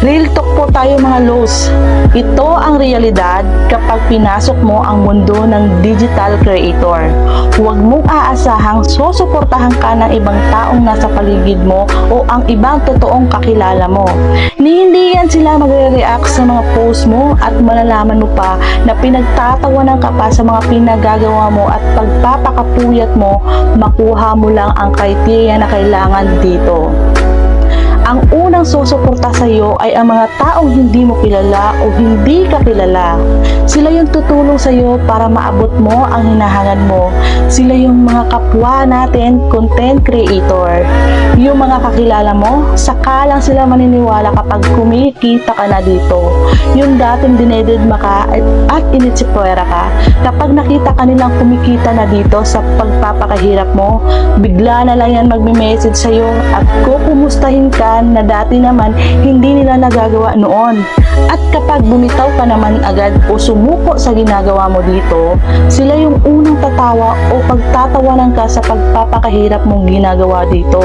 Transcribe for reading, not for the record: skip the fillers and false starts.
Real talk po tayo mga Los. Ito ang realidad kapag pinasok mo ang mundo ng digital creator. Huwag mong aasahang susuportahan ka ng ibang taong nasa paligid mo o ang ibang totoong kakilala mo. Hindi yan sila magre-react sa mga post mo at malalaman mo pa na pinagtatawanan ka pa sa mga pinagagawa mo at pagpapakapuyat mo, makuha mo lang ang criteria na kailangan dito. Ang unang susuporta sa iyo ay ang mga taong hindi mo kilala o hindi ka kilala. Sila yung tutulong sa iyo para maabot mo ang hinahangad mo. Sila yung mga kapwa natin, content creator. Yung mga kakilala mo, saka lang sila maniniwala kapag kumikita ka na dito. Yung dating dinededma ka at initsipwera ka, kapag nakita ka nilang kumikita na dito sa pagpapakahirap mo, bigla na lang yan magme-message sa iyo at kukumustahin ka na dati naman hindi nila nagagawa noon. At kapag bumitaw ka naman agad o sumuko sa ginagawa mo dito, sila yung unang tatawa o pagtatawanan ka sa pagpapakahirap mong ginagawa dito.